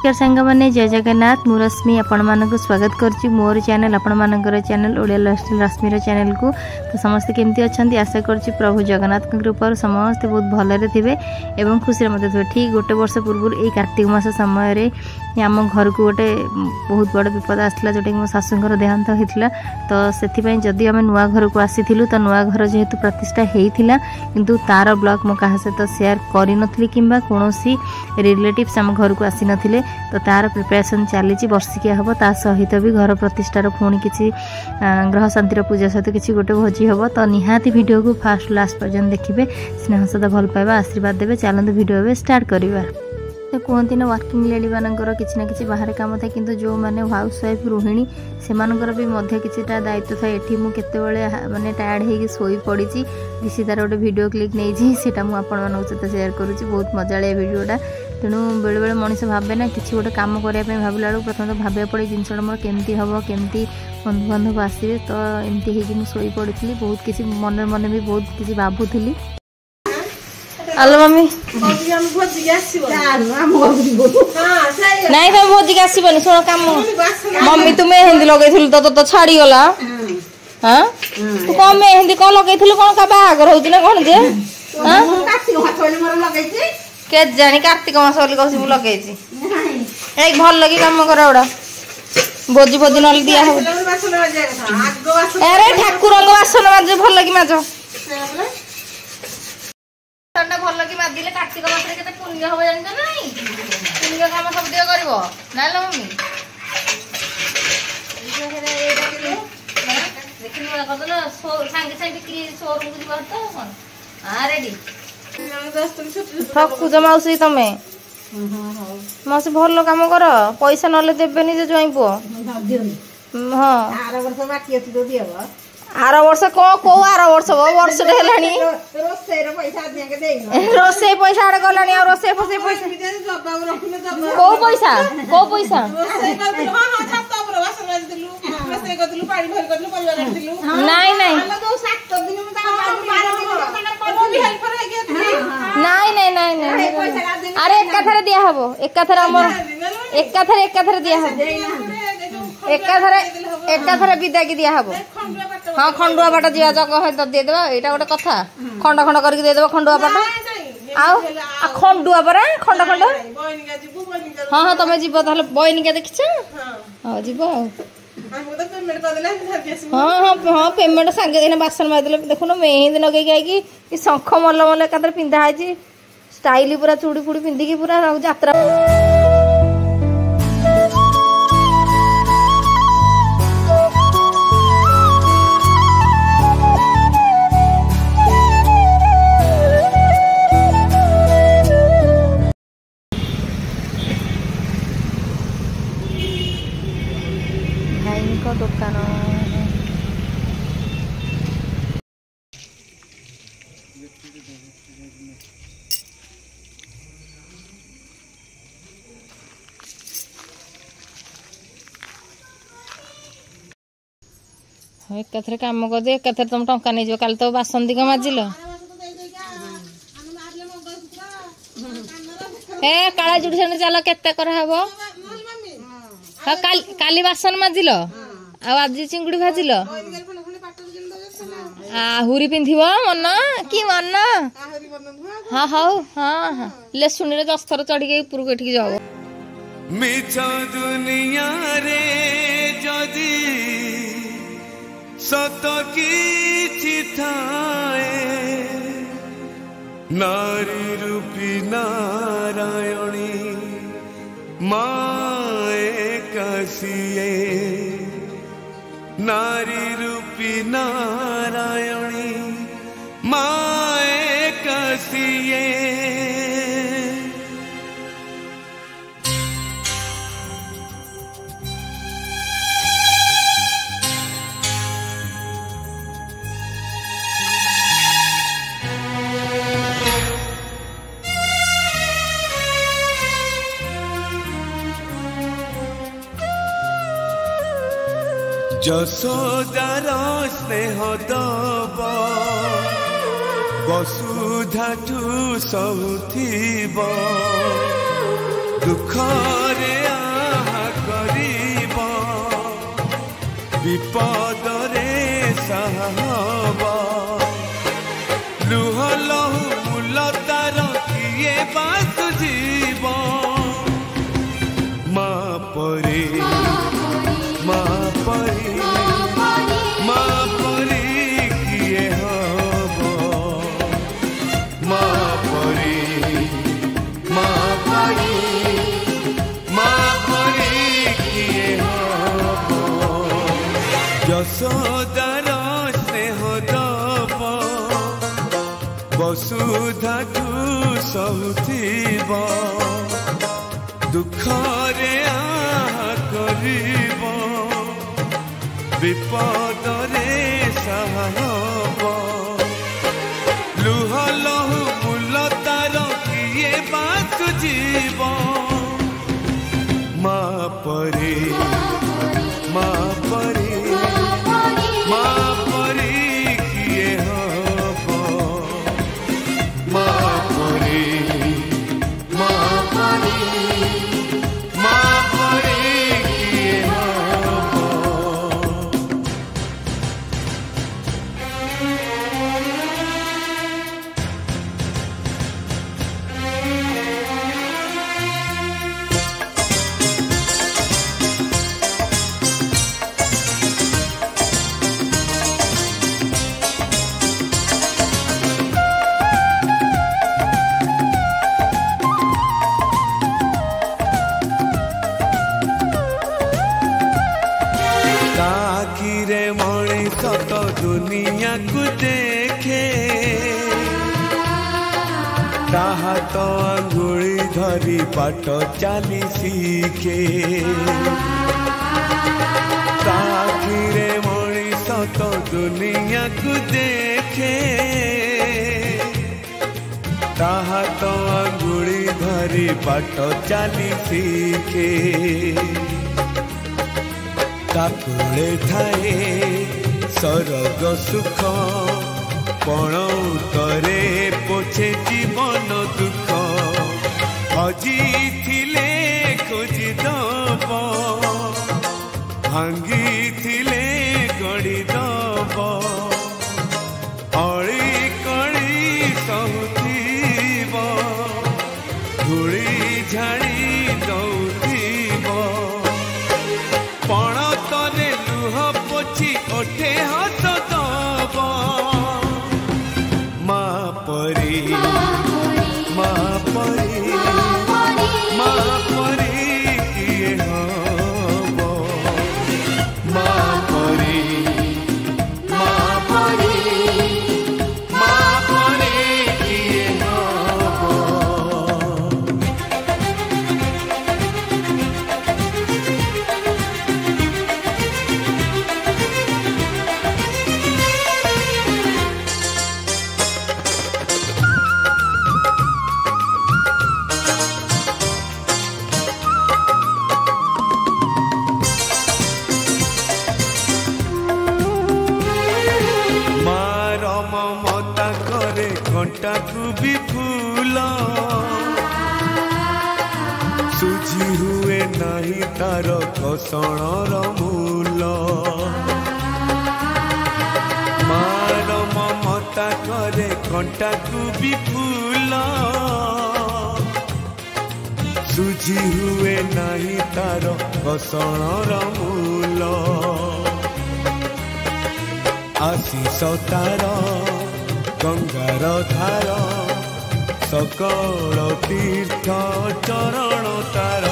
सांग मैंने जय जगन्नाथ मु रश्मि आपण मानक स्वागत करछि मोर चैनल आपण मानकर चैनल ओडिया लाइफस्टाइल रश्मिर चैनल को। तो समस्ते केमती अच्छा आशा करछि प्रभु जगन्नाथ कृपा समस्ते बहुत भलरे थिबे एवं खुशी मत थे। ठीक गोटे वर्ष पूर्व यही कार्तिक मास समय आम घर को गोटे बहुत बड़ विपद आसला जोटा कि मो शाशुर देहांत होता। तो से जदि आम नुआ घर को आसी तो नुआ घर जेहेतु प्रतिष्ठा होता किंतु तार ब्लॉग मो क्या सहित सेयार करी कि कौन रिलेटिव्स आम घर को आसी नथिले। तो तार प्रिपरेशन चली वर्षिकिया हम ता सहित भी घर प्रतिष्ठार पुणी किसी ग्रह शांतिर पूजा सहित किसी गोटे भोजी हम। तो निहाती वीडियो को फास्ट लास्ट पर्यंत देखिए स्नेह सदा भल पाइबा आशीर्वाद देवे। चलते वीडियो स्टार्ट करवा। तो कहती ना वर्किंग लेडी मानकर किसी ना किसी बाहर काम था किंतु जो मैंने हाउस वाइफ गृहिणी से भी किसीटा दायित्व था। ये मुझे माने टायर्ड होगी शोई पड़ी ऋषि तार गोटे वीडियो क्लिप नहीं सीटा मुझे सहित सेयार करुँच बहुत मजालिया वीडियोटा। तेणु बेले बेले मनीष भावे ना किसी गोटे कम करने भाविला बेलू प्रथम तो भावे पड़े जिनसा मोर केमती हम केमती बंधु बांधव आसवे। तो एमती हो शोई पड़ी बहुत किसी मन मन भी बहुत किसी भावुली। आलो मम्मी नाई तुम भोजी आसबनी शुण कम मम्मी तू मेहंदी लगे तो छाड़ी गला। हाँ तू कौन मेहंदी कौन लगे कौन का बाहागर होती ना कौन जे के जानी कार्तिक मास कहूँ लगे भल लगे कम कर गुड़ा भोजी भोजी ना दिया हो। अरे ठाकुर बासन माज भल लगे माज भल लगे माजिले कार्तिक मास पुण्य हम जान पुण्य कम सब दिया कर मम्मी सागे सागे बिक्री शोरूम को जीवा तो कौन हाँ रेडी ठकुच मौसी तमे मौसी भल कम कर पैसा ना देवेनि जे ज्वाई पुओ। हाँ आर वर्ष कौ आर वर्ष वर्ष रोसे पैसा आड़े गलानी रोसे फसे पैसा कौ पैसा कौ पैसा नाई नाई नाई नाई नाई अरे एकाथरे दिया हबो एकाथरे दिया हबो एकाथरे विदा की दिया हबो। हाँ खंडुआ बाट जी जग देदेव यहाँ गोटे कथा खंड खंड करके देदेव खंडुआ बाट आउ खंडुआ परा खंड खंड। हाँ हाँ तुम जीव ताल बयनिका देखीच हाँ जीव हाँ हाँ हाँ पेमेंट सांगे दिन बासन मारिदे देखुन मेहंदी लगे आई शंख मल मल एकाथरे पिंधा है स्टाइल पूरा चूड़ी फुड़ी पिंधिकी पूरा यात्रा। दुकान एकाथरे काम कर दे एकाथरे तुम टंका नहीं जो काल तो बासन दिग माजिल ए काला जुड़ी से चल केते कर हबो। हाँ काली बासन माजिल आज चिंगुड़ी भाजिल आहुरी पिंधिब मन कि मन। हाँ हाउ हाँ हाँ ले सुनी 10 थर चढ़ी गई ऊपर को जाओ मिछ दुनिया रे जदी सत की थाए नारी रूपी नारायणी माए कसिए नारी रूपी नारायणी माए कसिए। যশোদার স্নেহ দব বসুধাঠু সহুথিব दुखरे आहा करिब विपदरे साहब लुह लहु मूल तार किए बासु जीव माँ परी माँ परी माँ परी किए हब माँ परी माँ परी माँ परी किए हब यशोदार स्नेह दब वसुधा सहुथिब दुखरे आहा करिब विपदरे साहब लुह लहु मूल तार किए बासु जीव माँ परी माँ परी माँ परी किए हब माँ परी माँ परी माँ परी किए हब ताकिरे मणिष तो दुनिया को देखे ताहा तो आंगुली धरी बाट चाली सीखे ताकिरे मणिष तो दुनिया को देखे ताहा तो आंगुली धरी बाट चाली सीखे ताकुले थाए सरग सुख पण उतरे पोछे जीवन दुख हजी थिले खोजी दब भांगी थिले गड़ी दब अड़ी कड़ी सहुथिब धूली झाड़ी दौथिब पण तने लुह पोछि ओठे हस दब माँ परी माँ परी माँ परी किए हब माँ परी माँ परी माँ परी किए हब ममता करे घंटा को भी फूल सुझी हुए नहीं तार घसणर मूल मार ममता करे घंटा को भी फूल सुझी हुए नहीं तार घसणर मूल आशीष तार गंगार धार सकल तीर्थ चरण तार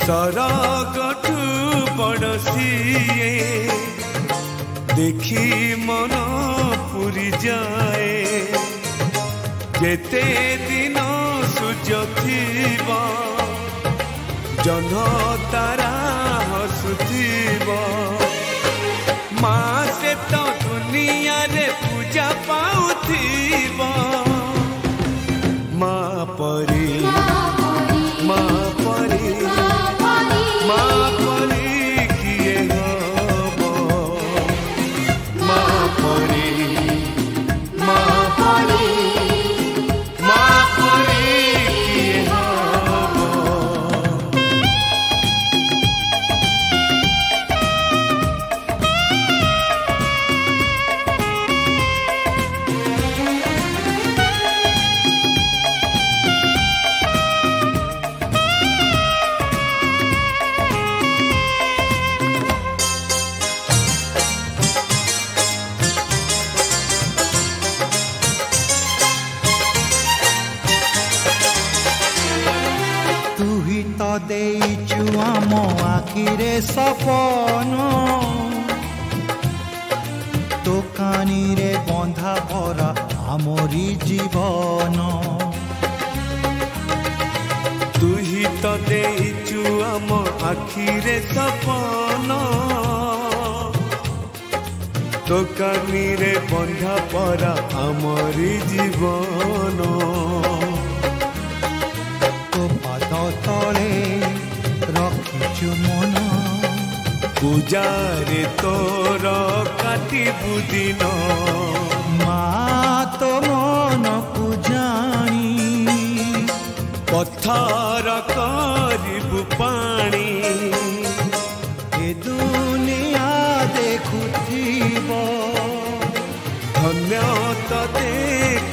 सरगठु बड़सिए देखी मन पुरी जाए जेते दिन सूर्य थिब जह्न तारा हसुथिब माँ से तो दुनिया रे पूजा पाउथिब माँ परी माँ परी माँ परी किए हब माँ परी माँ परी माँ परी किए हब आखिरे सपन दোकानी रे बंधा भरा आमरी जीवन तू ही तो देइचु आम आखिरे सपन दोकानी रे बंधा परा आमरी जीवन तो पाद तले रखिचु मन पूजारे तोर काटिबु दिन मा तो मन पूजाणी पत्थर करिबु पानी ए दुनिया देखुथिब धन्य तते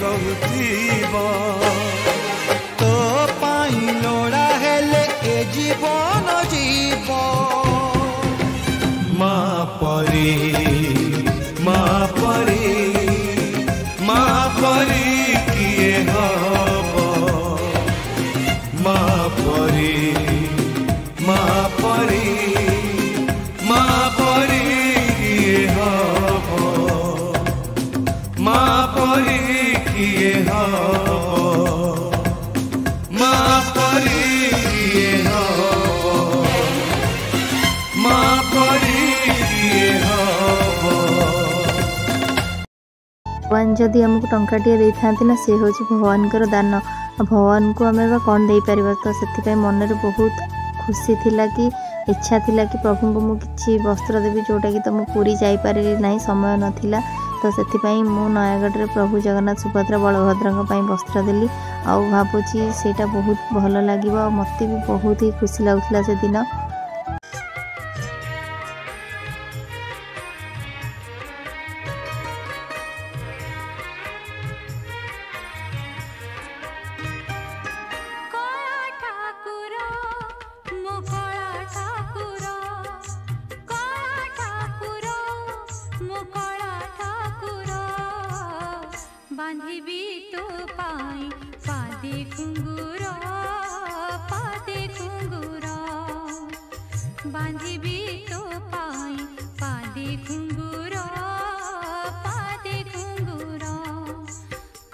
कहूथिब तो पाई लोड़ा हेले ए जीवन जीव माँ परी माँ परी माँ परी किए हब माँ परी माँ परी माँ परी किए हब माँ परी किए हब माँ परी किए हब माँ परी किए हब भगवान जदि आमको टंकाटे दे था ना से हूँ भगवान दान भगवान को आम कौन दे पार तो से मन में बहुत खुशी थिला कि इच्छा थिला कि प्रभु को मुझे वस्त्र देवी जोटा कि तो मुझे पूरी जापारि ना समय नाला तो से मु नयागढ़ में प्रभु जगन्नाथ सुभद्रा बलभद्र वस्त्र देली आ भावुची से बहुत भल लगे मत भी बहुत ही खुशी लगुला से दिन बांधिबी तो पाई पादे घुंगुरा बांधिबी तो पाई पादे घुंगुरा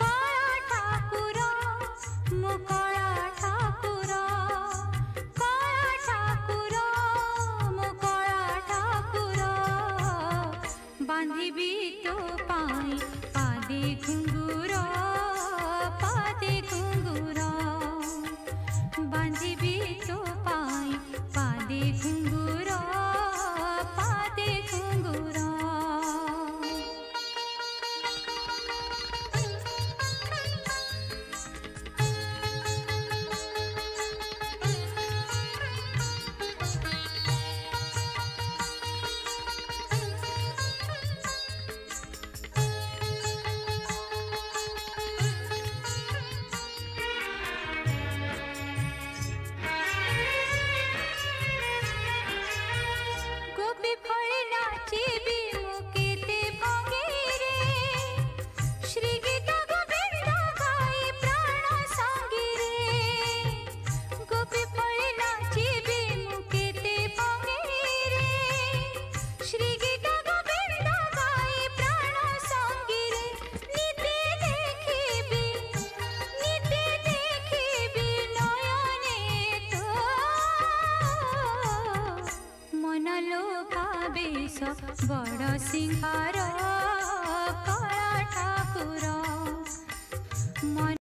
काला ठाकुर मो काला ठाकुर काला ठाकुर मो काला ठाकुर बांधिबी तो पाई पादे घुंगुरा बांधिबी तो पाई पादे घुंगुरा गोपी फल नाचिबी मुकेते भंगीरे श्री गीता गोविंद गाई प्राण संगीरे गोपी फल नाचिबी मुकेते भंगीरे श्री गीता गोविंद गाई प्राण संगीरे नीते देखिबी नयने तो मन लोभावेश बड़ सिंहार काला ठाकुर मन